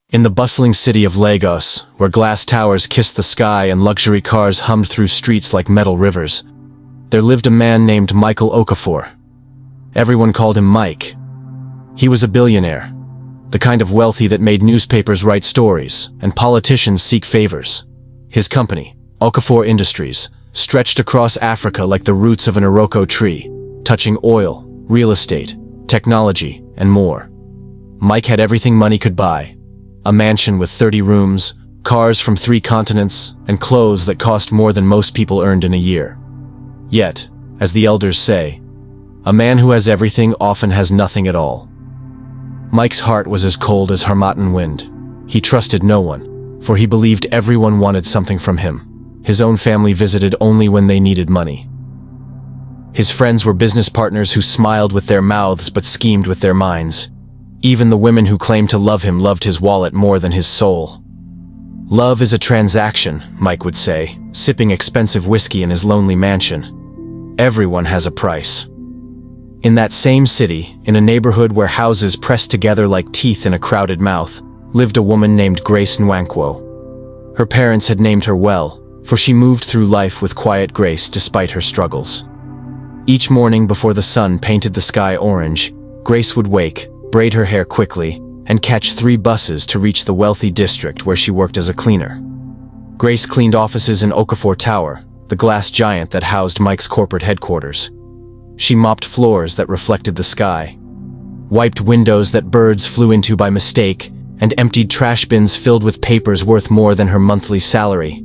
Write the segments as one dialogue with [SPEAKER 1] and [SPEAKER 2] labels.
[SPEAKER 1] In the bustling city of Lagos, where glass towers kissed the sky and luxury cars hummed through streets like metal rivers, there lived a man named Michael Okafor. Everyone called him Mike. He was a billionaire, the kind of wealthy that made newspapers write stories and politicians seek favors. His company, Okafor Industries, stretched across Africa like the roots of an Iroko tree, touching oil, real estate, technology, and more. Mike had everything money could buy. A mansion with 30 rooms, cars from 3 continents, and clothes that cost more than most people earned in a year. Yet, as the elders say, a man who has everything often has nothing at all. Mike's heart was as cold as Harmattan wind. He trusted no one, for he believed everyone wanted something from him. His own family visited only when they needed money. His friends were business partners who smiled with their mouths but schemed with their minds. Even the women who claimed to love him loved his wallet more than his soul. Love is a transaction, Mike would say, sipping expensive whiskey in his lonely mansion. Everyone has a price. In that same city, in a neighborhood where houses pressed together like teeth in a crowded mouth, lived a woman named Grace Nwankwo. Her parents had named her well, for she moved through life with quiet grace despite her struggles. Each morning before the sun painted the sky orange, Grace would wake, braid her hair quickly, and catch 3 buses to reach the wealthy district where she worked as a cleaner. Grace cleaned offices in Okafor Tower, the glass giant that housed Mike's corporate headquarters. She mopped floors that reflected the sky, wiped windows that birds flew into by mistake, and emptied trash bins filled with papers worth more than her monthly salary.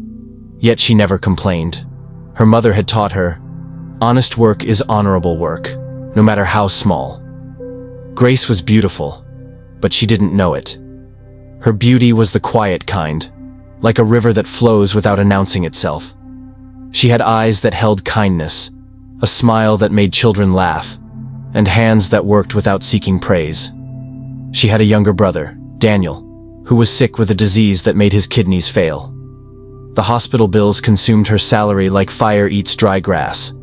[SPEAKER 1] Yet she never complained. Her mother had taught her, honest work is honorable work, no matter how small. Grace was beautiful, but she didn't know it. Her beauty was the quiet kind, like a river that flows without announcing itself. She had eyes that held kindness, a smile that made children laugh, and hands that worked without seeking praise. She had a younger brother, Daniel, who was sick with a disease that made his kidneys fail. The hospital bills consumed her salary like fire eats dry grass.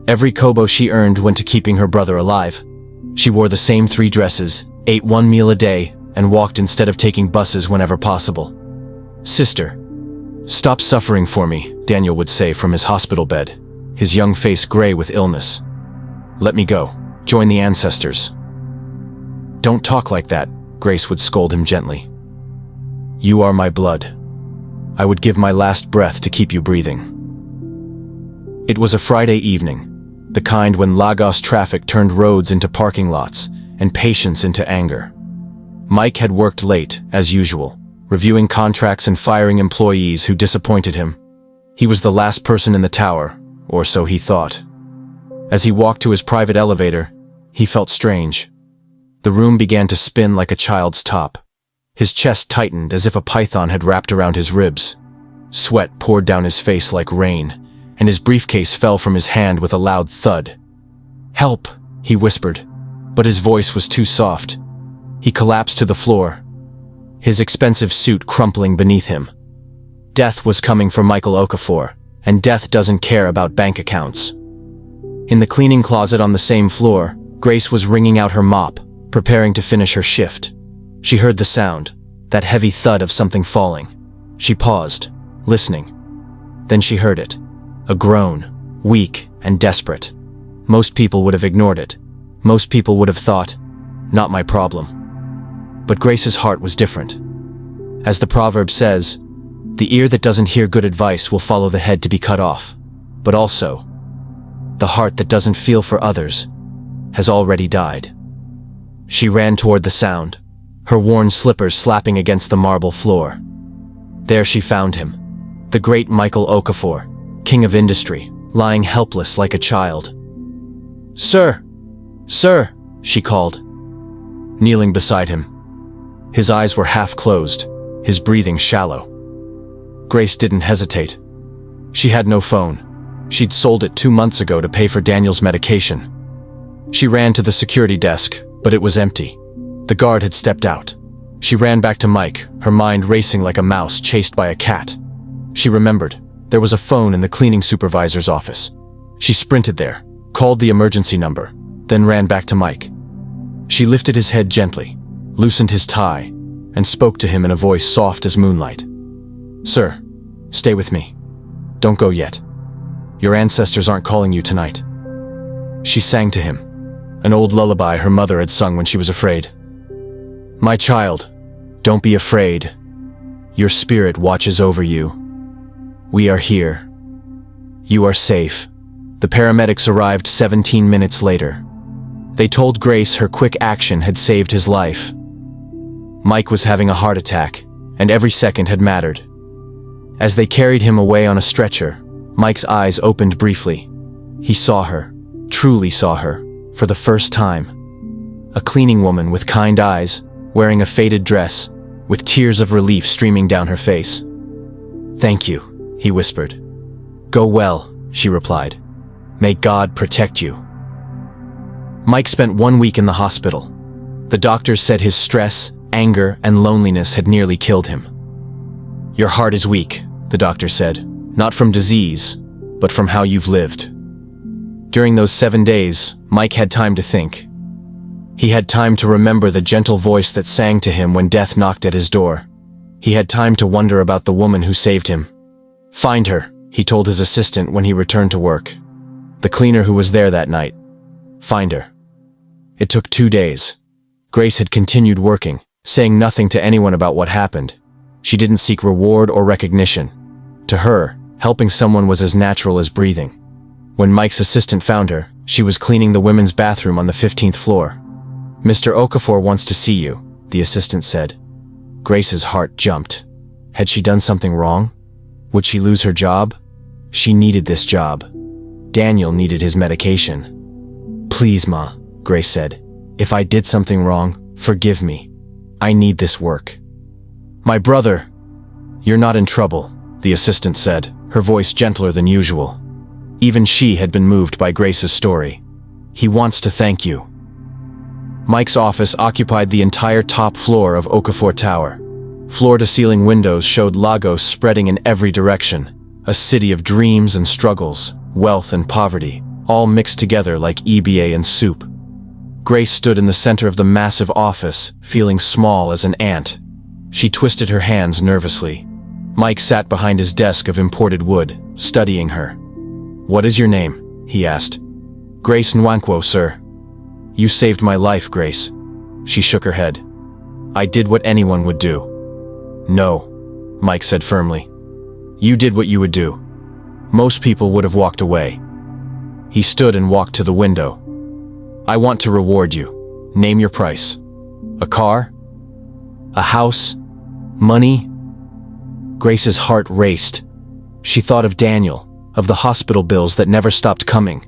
[SPEAKER 1] Every kobo she earned went to keeping her brother alive. She wore the same 3 dresses, ate 1 meal a day, and walked instead of taking buses whenever possible. "Sister, stop suffering for me," Daniel would say from his hospital bed, his young face gray with illness. "Let me go. Join the ancestors." "Don't talk like that," Grace would scold him gently. "You are my blood. I would give my last breath to keep you breathing." It was a Friday evening, the kind when Lagos traffic turned roads into parking lots and patience into anger. Mike had worked late, as usual, reviewing contracts and firing employees who disappointed him. He was the last person in the tower, or so he thought. As he walked to his private elevator, he felt strange. The room began to spin like a child's top. His chest tightened as if a python had wrapped around his ribs. Sweat poured down his face like rain, and his briefcase fell from his hand with a loud thud. "Help," he whispered, but his voice was too soft. He collapsed to the floor, his expensive suit crumpling beneath him. Death was coming for Michael Okafor, and death doesn't care about bank accounts. In the cleaning closet on the same floor, Grace was wringing out her mop, preparing to finish her shift. She heard the sound, that heavy thud of something falling. She paused, listening. Then she heard it. A groan, weak and desperate. Most people would have ignored it. Most people would have thought, not my problem. But Grace's heart was different. As the proverb says, the ear that doesn't hear good advice will follow the head to be cut off. But also, the heart that doesn't feel for others has already died. She ran toward the sound, her worn slippers slapping against the marble floor. There she found him, the great Michael Okafor, king of industry, lying helpless like a child. "Sir! Sir!" she called, kneeling beside him. His eyes were half closed, his breathing shallow. Grace didn't hesitate. She had no phone. She'd sold it 2 months ago to pay for Daniel's medication. She ran to the security desk, but it was empty. The guard had stepped out. She ran back to Mike, her mind racing like a mouse chased by a cat. She remembered. There was a phone in the cleaning supervisor's office. She sprinted there, called the emergency number, then ran back to Mike. She lifted his head gently, loosened his tie, and spoke to him in a voice soft as moonlight. "Sir, stay with me. Don't go yet. Your ancestors aren't calling you tonight." She sang to him, an old lullaby her mother had sung when she was afraid. "My child, don't be afraid. Your spirit watches over you. We are here. You are safe." The paramedics arrived 17 minutes later. They told Grace her quick action had saved his life. Mike was having a heart attack, and every second had mattered. As they carried him away on a stretcher, Mike's eyes opened briefly. He saw her, truly saw her, for the first time. A cleaning woman with kind eyes, wearing a faded dress, with tears of relief streaming down her face. "Thank you," he whispered. "Go well," she replied. "May God protect you." Mike spent 1 week in the hospital. The doctors said his stress, anger, and loneliness had nearly killed him. "Your heart is weak," the doctor said, "not from disease, but from how you've lived." During those 7 days, Mike had time to think. He had time to remember the gentle voice that sang to him when death knocked at his door. He had time to wonder about the woman who saved him. "Find her," he told his assistant when he returned to work. The cleaner who was there that night. "Find her." It took 2 days. Grace had continued working, saying nothing to anyone about what happened. She didn't seek reward or recognition. To her, helping someone was as natural as breathing. When Mike's assistant found her, she was cleaning the women's bathroom on the 15th floor. "Mr. Okafor wants to see you," the assistant said. Grace's heart jumped. Had she done something wrong? Would she lose her job? She needed this job. Daniel needed his medication. "Please, Ma," Grace said. "If I did something wrong, forgive me. I need this work." "My brother." "You're not in trouble," the assistant said, her voice gentler than usual. Even she had been moved by Grace's story. "He wants to thank you." Mike's office occupied the entire top floor of Okafor Tower. Floor-to-ceiling windows showed Lagos spreading in every direction, a city of dreams and struggles, wealth and poverty, all mixed together like EBA and soup. Grace stood in the center of the massive office, feeling small as an ant. She twisted her hands nervously. Mike sat behind his desk of imported wood, studying her. "What is your name?" he asked. "Grace Nwankwo, sir." "You saved my life, Grace." She shook her head. "I did what anyone would do." "No," Mike said firmly. "You did what you would do. Most people would have walked away." He stood and walked to the window. "I want to reward you. Name your price. A car? A house? Money?" Grace's heart raced. She thought of Daniel, of the hospital bills that never stopped coming,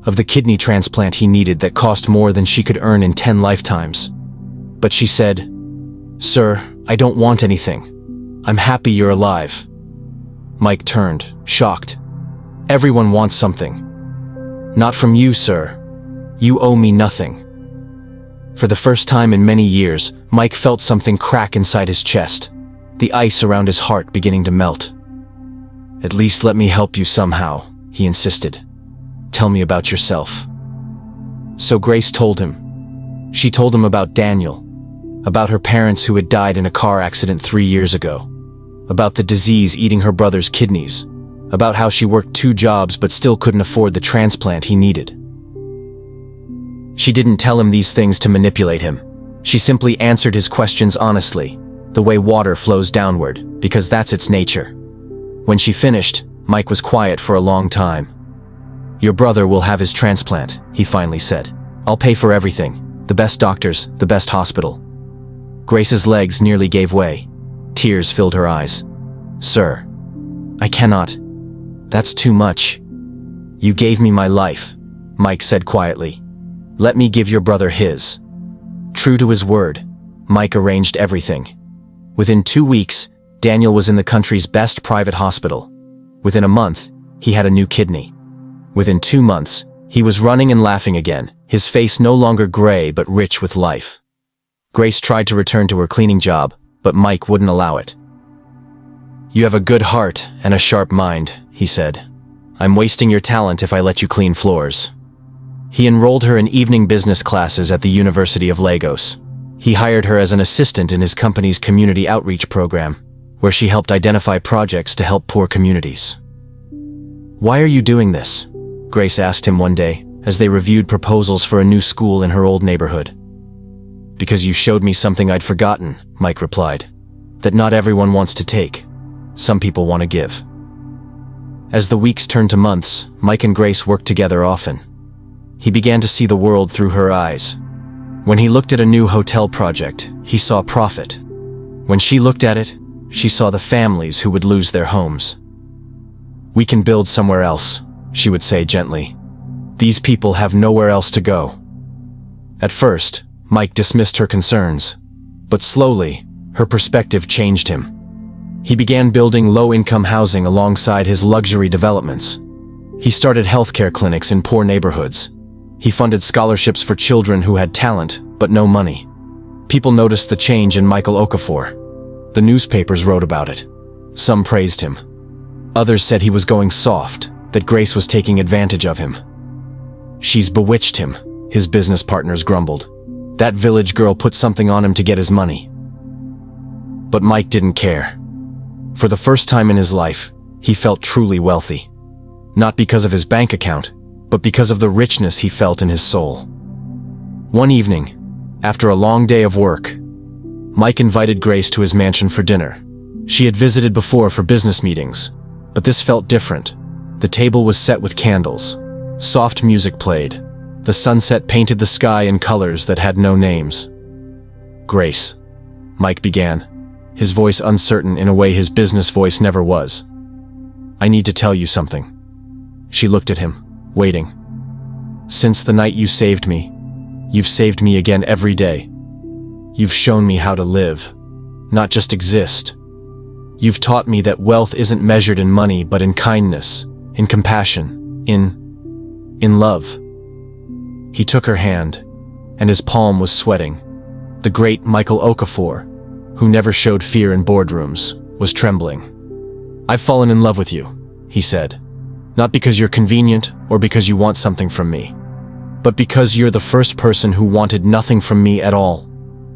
[SPEAKER 1] of the kidney transplant he needed that cost more than she could earn in 10 lifetimes. But she said, "Sir, I don't want anything. I'm happy you're alive." Mike turned, shocked. "Everyone wants something. Not from you, sir. You owe me nothing." For the first time in many years, Mike felt something crack inside his chest, the ice around his heart beginning to melt. "At least let me help you somehow," he insisted. "Tell me about yourself." So Grace told him. She told him about Daniel, about her parents who had died in a car accident 3 years ago, about the disease eating her brother's kidneys, about how she worked 2 jobs but still couldn't afford the transplant he needed. She didn't tell him these things to manipulate him. She simply answered his questions honestly, the way water flows downward, because that's its nature. When she finished, Mike was quiet for a long time. "Your brother will have his transplant," he finally said. "I'll pay for everything, the best doctors, the best hospital." Grace's legs nearly gave way. Tears filled her eyes. "Sir, I cannot. That's too much." "You gave me my life," Mike said quietly. "Let me give your brother his." True to his word, Mike arranged everything. Within 2 weeks, Daniel was in the country's best private hospital. Within a month, he had a new kidney. Within 2 months, he was running and laughing again, his face no longer gray but rich with life. Grace tried to return to her cleaning job, but Mike wouldn't allow it. "You have a good heart and a sharp mind," he said. "I'm wasting your talent if I let you clean floors." He enrolled her in evening business classes at the University of Lagos. He hired her as an assistant in his company's community outreach program, where she helped identify projects to help poor communities. "Why are you doing this?" Grace asked him one day, as they reviewed proposals for a new school in her old neighborhood. "Because you showed me something I'd forgotten," Mike replied. "That not everyone wants to take. Some people want to give." As the weeks turned to months, Mike and Grace worked together often. He began to see the world through her eyes. When he looked at a new hotel project, he saw profit. When she looked at it, she saw the families who would lose their homes. "We can build somewhere else," she would say gently. "These people have nowhere else to go." At first, Mike dismissed her concerns, but slowly, her perspective changed him. He began building low-income housing alongside his luxury developments. He started healthcare clinics in poor neighborhoods. He funded scholarships for children who had talent, but no money. People noticed the change in Michael Okafor. The newspapers wrote about it. Some praised him. Others said he was going soft, that Grace was taking advantage of him. "She's bewitched him," his business partners grumbled. "That village girl put something on him to get his money." But Mike didn't care. For the first time in his life, he felt truly wealthy. Not because of his bank account, but because of the richness he felt in his soul. One evening, after a long day of work, Mike invited Grace to his mansion for dinner. She had visited before for business meetings, but this felt different. The table was set with candles. Soft music played. The sunset painted the sky in colors that had no names. "Grace," Mike began, his voice uncertain in a way his business voice never was. "I need to tell you something." She looked at him, waiting. "Since the night you saved me, you've saved me again every day. You've shown me how to live, not just exist. You've taught me that wealth isn't measured in money but in kindness, in compassion, in love." He took her hand, and his palm was sweating. The great Michael Okafor, who never showed fear in boardrooms, was trembling. "I've fallen in love with you," he said. "Not because you're convenient or because you want something from me, but because you're the first person who wanted nothing from me at all.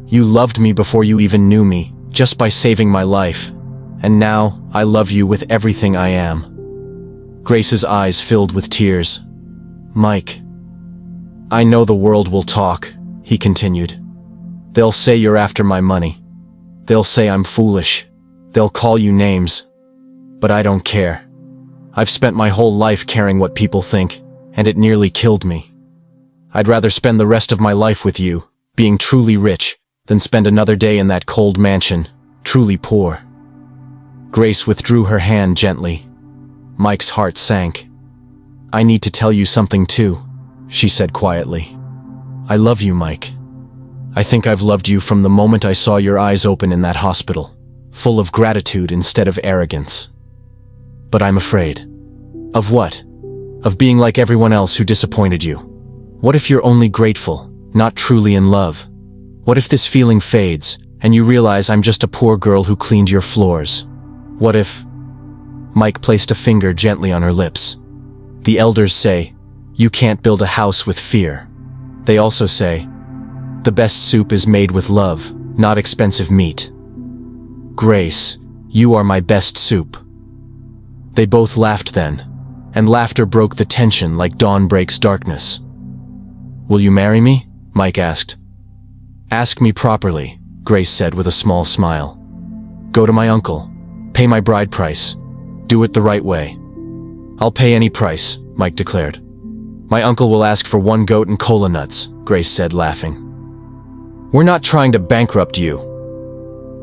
[SPEAKER 1] You loved me before you even knew me, just by saving my life, and now I love you with everything I am." Grace's eyes filled with tears. "Mike, I know the world will talk," he continued. "They'll say you're after my money. They'll say I'm foolish. They'll call you names. But I don't care. I've spent my whole life caring what people think, and it nearly killed me. I'd rather spend the rest of my life with you, being truly rich, than spend another day in that cold mansion, truly poor." Grace withdrew her hand gently. Mike's heart sank. "I need to tell you something too," she said quietly. "I love you, Mike. I think I've loved you from the moment I saw your eyes open in that hospital, full of gratitude instead of arrogance. But I'm afraid." "Of what?" "Of being like everyone else who disappointed you. What if you're only grateful, not truly in love? What if this feeling fades, and you realize I'm just a poor girl who cleaned your floors? What if—" Mike placed a finger gently on her lips. "The elders say, you can't build a house with fear. They also say, the best soup is made with love, not expensive meat. Grace, you are my best soup." They both laughed then, and laughter broke the tension like dawn breaks darkness. "Will you marry me?" Mike asked. "Ask me properly," Grace said with a small smile. "Go to my uncle. Pay my bride price. Do it the right way." "I'll pay any price," Mike declared. "My uncle will ask for 1 goat and cola nuts," Grace said, laughing. "We're not trying to bankrupt you."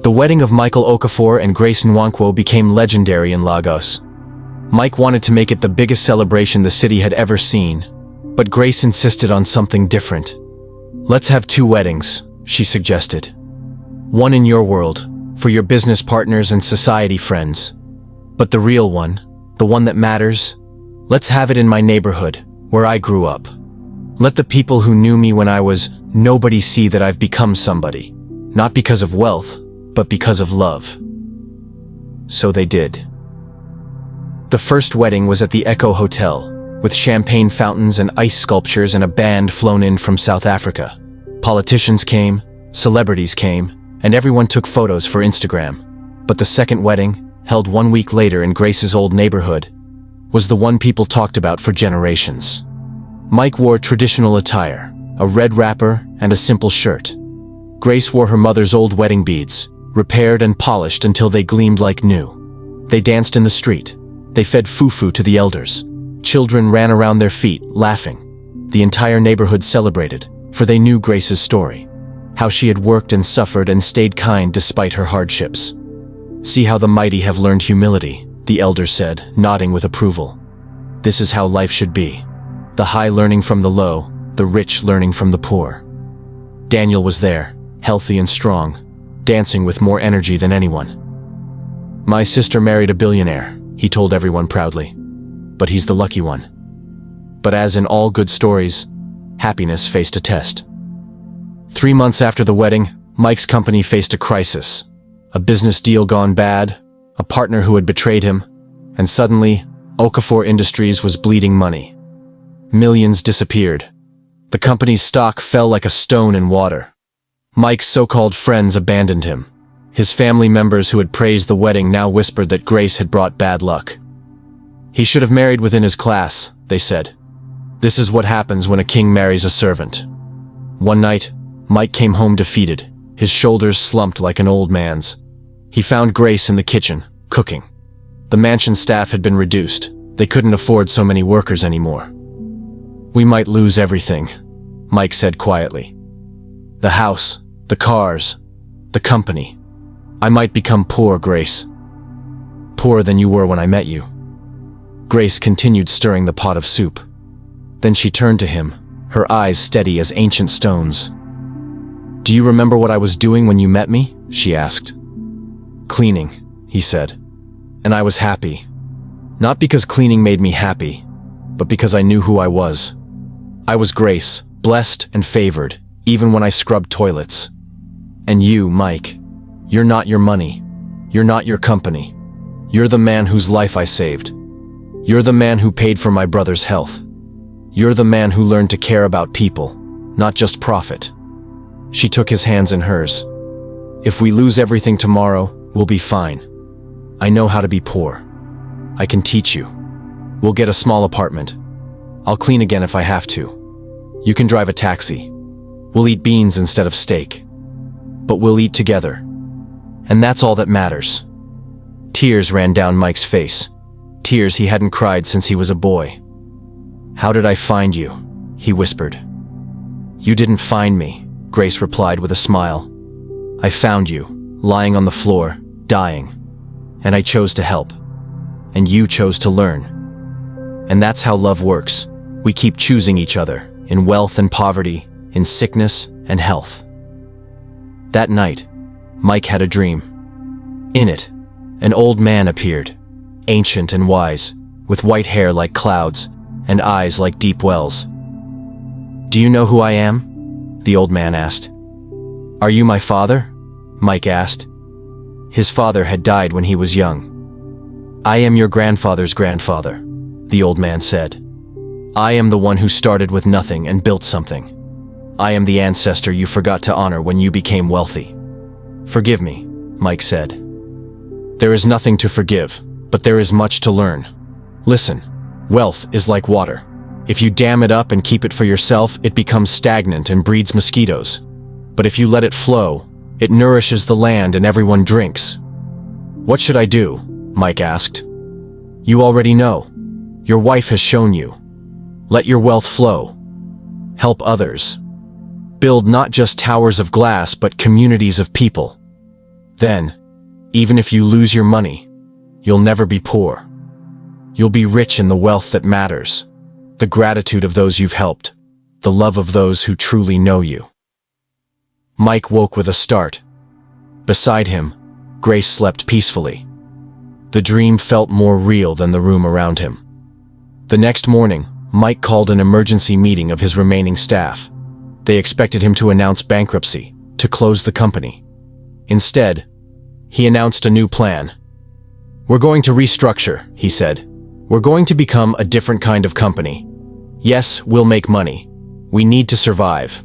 [SPEAKER 1] The wedding of Michael Okafor and Grace Nwankwo became legendary in Lagos. Mike wanted to make it the biggest celebration the city had ever seen, but Grace insisted on something different. "Let's have 2 weddings," she suggested. "One in your world, for your business partners and society friends. But the real one, the one that matters, let's have it in my neighborhood, where I grew up. Let the people who knew me when I was nobody see that I've become somebody, not because of wealth, but because of love." So they did. The first wedding was at the Echo Hotel, with champagne fountains and ice sculptures and a band flown in from South Africa. Politicians came, Celebrities came, and everyone took photos for Instagram. But the second wedding, held 1 week later in Grace's old neighborhood, was the one people talked about for generations. Mike wore traditional attire, a red wrapper and a simple shirt. Grace wore her mother's old wedding beads, repaired and polished until they gleamed like new. They danced in the street. They fed fufu to the elders. Children ran around their feet, laughing. The entire neighborhood celebrated, for they knew Grace's story. How she had worked and suffered and stayed kind despite her hardships. "See how the mighty have learned humility," the elders said, nodding with approval. "This is how life should be. The high learning from the low, the rich learning from the poor." Daniel was there, healthy and strong, dancing with more energy than anyone. "My sister married a billionaire," he told everyone proudly. "But he's the lucky one." But as in all good stories, happiness faced a test. 3 months after the wedding, Mike's company faced a crisis. A business deal gone bad, a partner who had betrayed him, and suddenly, Okafor Industries was bleeding money. Millions disappeared. The company's stock fell like a stone in water. Mike's so-called friends abandoned him. His family members who had praised the wedding now whispered that Grace had brought bad luck. "He should have married within his class," they said. "This is what happens when a king marries a servant." One night, Mike came home defeated, his shoulders slumped like an old man's. He found Grace in the kitchen, cooking. The mansion staff had been reduced. They couldn't afford so many workers anymore. "We might lose everything," Mike said quietly. "The house, the cars, the company. I might become poor, Grace. Poorer than you were when I met you." Grace continued stirring the pot of soup. Then she turned to him, her eyes steady as ancient stones. "Do you remember what I was doing when you met me?" she asked. "Cleaning," he said. "And I was happy. Not because cleaning made me happy, but because I knew who I was. I was Grace, blessed and favored, even when I scrubbed toilets. And you, Mike, you're not your money. You're not your company. You're the man whose life I saved. You're the man who paid for my brother's health. You're the man who learned to care about people, not just profit." She took his hands in hers. "If we lose everything tomorrow, we'll be fine. I know how to be poor. I can teach you. We'll get a small apartment. I'll clean again if I have to. You can drive a taxi. We'll eat beans instead of steak. But we'll eat together. And that's all that matters." Tears ran down Mike's face. Tears he hadn't cried since he was a boy. "How did I find you?" he whispered. "You didn't find me," Grace replied with a smile. "I found you, lying on the floor, dying. And I chose to help. And you chose to learn. And that's how love works. We keep choosing each other, in wealth and poverty, in sickness and health." That night, Mike had a dream. In it, an old man appeared, ancient and wise, with white hair like clouds and eyes like deep wells. "Do you know who I am?" the old man asked. "Are you my father?" Mike asked. His father had died when he was young. "I am your grandfather's grandfather," the old man said. "I am the one who started with nothing and built something. I am the ancestor you forgot to honor when you became wealthy." "Forgive me," Mike said. "There is nothing to forgive, but there is much to learn. Listen, wealth is like water. If you dam it up and keep it for yourself, it becomes stagnant and breeds mosquitoes. But if you let it flow, it nourishes the land and everyone drinks." "What should I do?" Mike asked. "You already know. Your wife has shown you. Let your wealth flow. Help others. Build not just towers of glass, but communities of people. Then, even if you lose your money, you'll never be poor. You'll be rich in the wealth that matters, the gratitude of those you've helped, the love of those who truly know you." Mike woke with a start. Beside him, Grace slept peacefully. The dream felt more real than the room around him. The next morning, Mike called an emergency meeting of his remaining staff. They expected him to announce bankruptcy, to close the company. Instead, he announced a new plan. "We're going to restructure," he said. "We're going to become a different kind of company. Yes, we'll make money. We need to survive.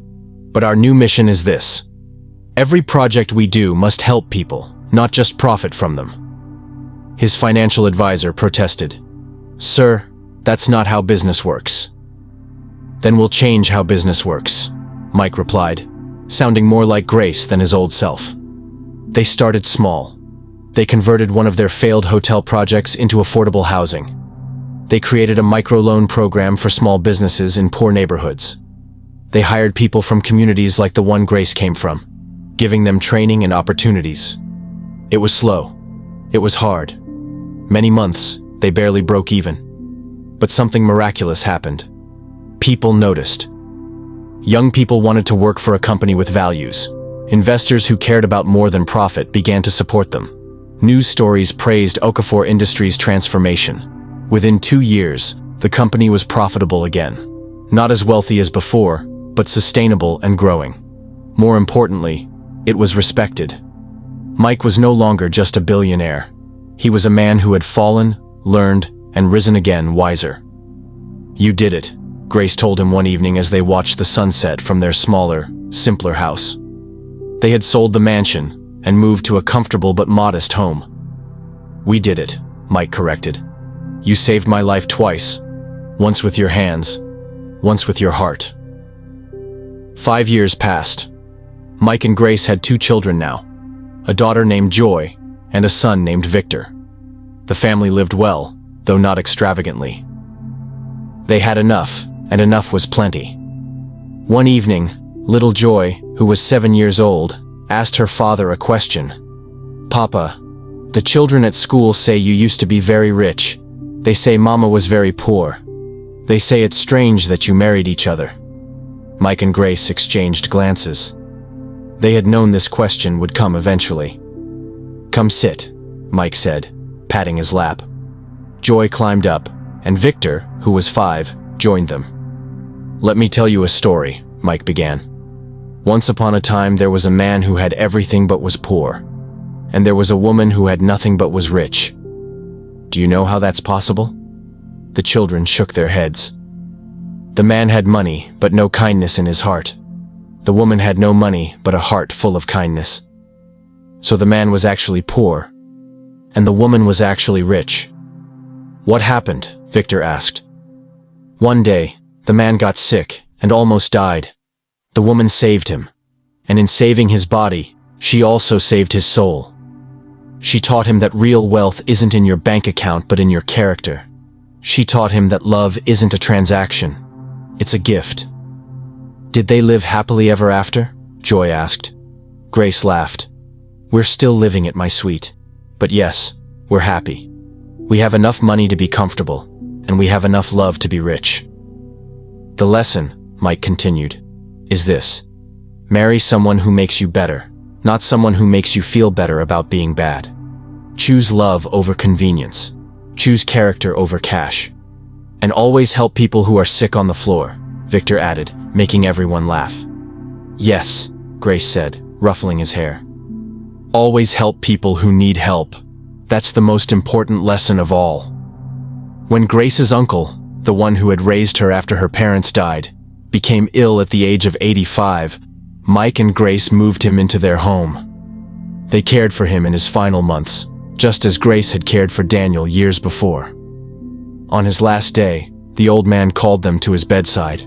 [SPEAKER 1] But our new mission is this: Every project we do must help people, not just profit from them. His financial advisor protested. Sir, that's not how business works. Then we'll change how business works, Mike replied, sounding more like Grace than his old self. They started small. They converted one of their failed hotel projects into affordable housing. They created a microloan program for small businesses in poor neighborhoods. They hired people from communities like the one Grace came from, giving them training and opportunities. It was slow. It was hard. Many months, they barely broke even. But something miraculous happened. People noticed. Young people wanted to work for a company with values. Investors who cared about more than profit began to support them. News stories praised Okafor Industries' transformation. Within 2 years, the company was profitable again. Not as wealthy as before, but sustainable and growing. More importantly, it was respected. Mike was no longer just a billionaire. He was a man who had fallen, learned, and risen again wiser. You did it, Grace told him one evening as they watched the sunset from their smaller, simpler house. They had sold the mansion and moved to a comfortable but modest home. We did it, Mike corrected. You saved my life twice, once with your hands, once with your heart. 5 years passed. Mike and Grace had 2 children now, a daughter named Joy and a son named Victor. The family lived well, though not extravagantly. They had enough, and enough was plenty. One evening, little Joy, who was 7 years old, asked her father a question. Papa, the children at school say you used to be very rich. They say Mama was very poor. They say it's strange that you married each other. Mike and Grace exchanged glances. They had known this question would come eventually. Come sit, Mike said, patting his lap. Joy climbed up, and Victor, who was 5, joined them. Let me tell you a story, Mike began. Once upon a time there was a man who had everything but was poor, and there was a woman who had nothing but was rich. Do you know how that's possible? The children shook their heads. The man had money, but no kindness in his heart. The woman had no money, but a heart full of kindness. So the man was actually poor, and the woman was actually rich. What happened? Victor asked. One day, the man got sick and almost died. The woman saved him, and in saving his body, she also saved his soul. She taught him that real wealth isn't in your bank account but in your character. She taught him that love isn't a transaction, it's a gift. Did they live happily ever after? Joy asked. Grace laughed. We're still living it, my sweet. But yes, we're happy. We have enough money to be comfortable, and we have enough love to be rich. The lesson, Mike continued, is this. Marry someone who makes you better, not someone who makes you feel better about being bad. Choose love over convenience. Choose character over cash. And always help people who are sick on the floor, Victor added, making everyone laugh. Yes, Grace said, ruffling his hair. Always help people who need help. That's the most important lesson of all. When Grace's uncle, the one who had raised her after her parents died, became ill at the age of 85, Mike and Grace moved him into their home. They cared for him in his final months, just as Grace had cared for Daniel years before. On his last day, the old man called them to his bedside.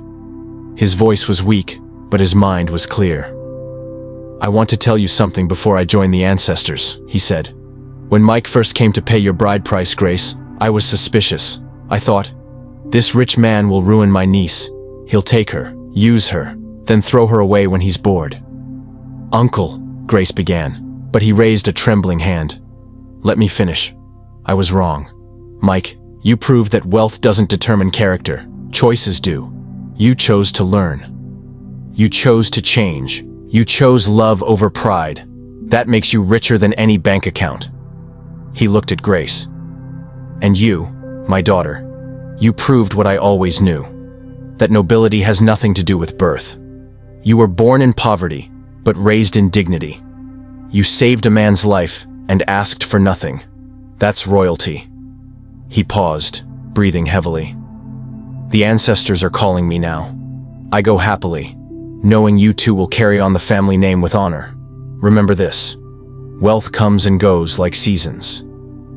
[SPEAKER 1] His voice was weak, but his mind was clear. I want to tell you something before I join the ancestors, he said. When Mike first came to pay your bride price, Grace, I was suspicious. I thought, this rich man will ruin my niece. He'll take her, use her, then throw her away when he's bored. Uncle, Grace began, but he raised a trembling hand. Let me finish. I was wrong. Mike, you proved that wealth doesn't determine character. Choices do. You chose to learn. You chose to change. You chose love over pride. That makes you richer than any bank account. He looked at Grace. And you, my daughter, you proved what I always knew. That nobility has nothing to do with birth. You were born in poverty, but raised in dignity. You saved a man's life and asked for nothing. That's royalty. He paused, breathing heavily. The ancestors are calling me now. I go happily, knowing you two will carry on the family name with honor. remember this. Wealth comes and goes like seasons.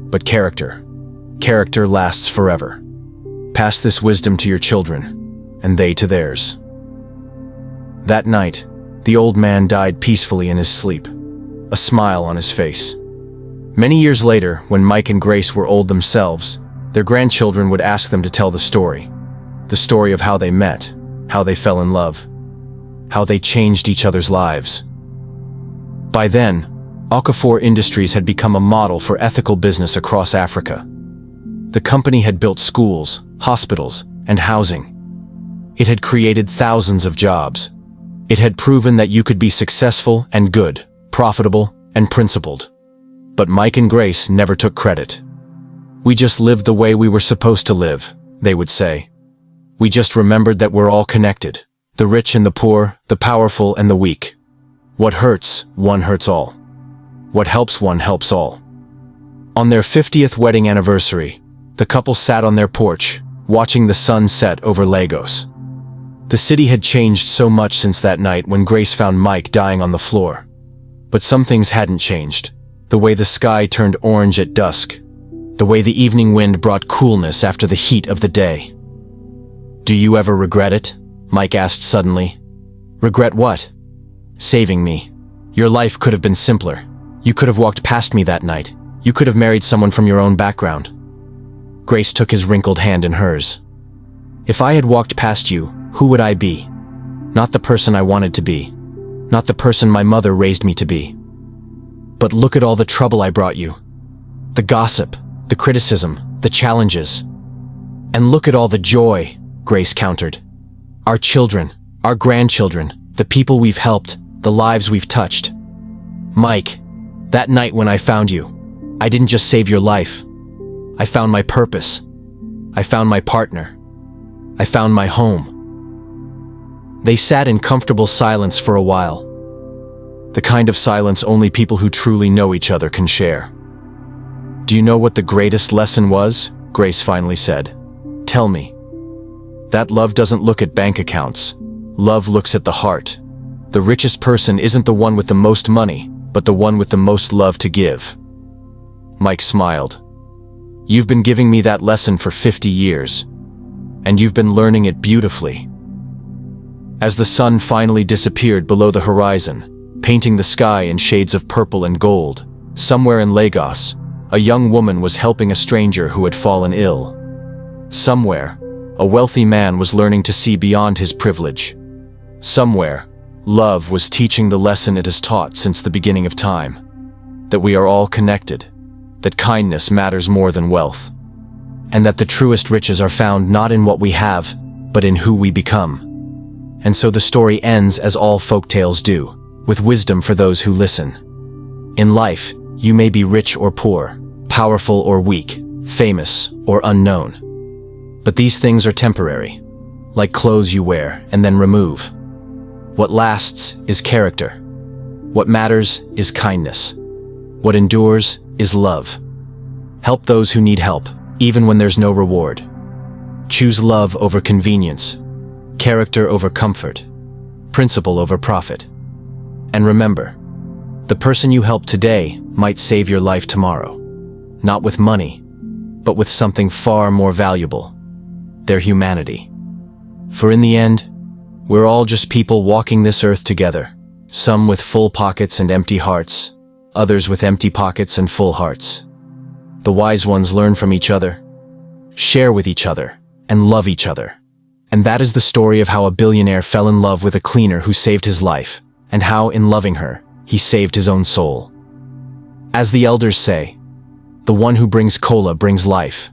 [SPEAKER 1] But character lasts forever. Pass this wisdom to your children, and they to theirs. That night, the old man died peacefully in his sleep, a smile on his face. Many years later, when Mike and Grace were old themselves, their grandchildren would ask them to tell the story of how they met, how they fell in love, how they changed each other's lives. By then, Okafor Industries had become a model for ethical business across Africa. The company had built schools, hospitals, and housing. It had created thousands of jobs. It had proven that you could be successful and good, profitable and principled. But Mike and Grace never took credit. "We just lived the way we were supposed to live," they would say. "We just remembered that we're all connected, the rich and the poor, the powerful and the weak. What hurts, one hurts all. What helps one helps all." On their 50th wedding anniversary, the couple sat on their porch, watching the sun set over Lagos. The city had changed so much since that night when Grace found Mike dying on the floor. But some things hadn't changed. The way the sky turned orange at dusk. The way the evening wind brought coolness after the heat of the day. "Do you ever regret it?" Mike asked suddenly. "Regret what?" "Saving me. Your life could have been simpler. You could have walked past me that night. You could have married someone from your own background." Grace took his wrinkled hand in hers. "If I had walked past you, who would I be? Not the person I wanted to be. Not the person my mother raised me to be. But look at all the trouble I brought you. The gossip, the criticism, the challenges. And look at all the joy," Grace countered. "Our children, our grandchildren, the people we've helped, the lives we've touched. Mike, that night when I found you, I didn't just save your life. I found my purpose. I found my partner. I found my home." They sat in comfortable silence for a while. The kind of silence only people who truly know each other can share. "Do you know what the greatest lesson was?" Grace finally said. "Tell me." "That love doesn't look at bank accounts. Love looks at the heart. The richest person isn't the one with the most money, but the one with the most love to give." Mike smiled. "You've been giving me that lesson for 50 years. And you've been learning it beautifully." As the sun finally disappeared below the horizon, painting the sky in shades of purple and gold, somewhere in Lagos, a young woman was helping a stranger who had fallen ill. Somewhere, a wealthy man was learning to see beyond his privilege. Somewhere, love was teaching the lesson it has taught since the beginning of time. That we are all connected. That kindness matters more than wealth. And that the truest riches are found not in what we have, but in who we become. And so the story ends as all folktales do, with wisdom for those who listen. In life, you may be rich or poor, powerful or weak, famous or unknown. But these things are temporary, like clothes you wear and then remove. What lasts is character. What matters is kindness. What endures is love. Help those who need help, even when there's no reward. Choose love over convenience, character over comfort, principle over profit. And remember, the person you help today might save your life tomorrow. Not with money, but with something far more valuable, their humanity. For in the end, we're all just people walking this earth together, some with full pockets and empty hearts, others with empty pockets and full hearts. The wise ones learn from each other, share with each other, and love each other. And that is the story of how a billionaire fell in love with a cleaner who saved his life, and how, in loving her, he saved his own soul. As the elders say, the one who brings cola brings life.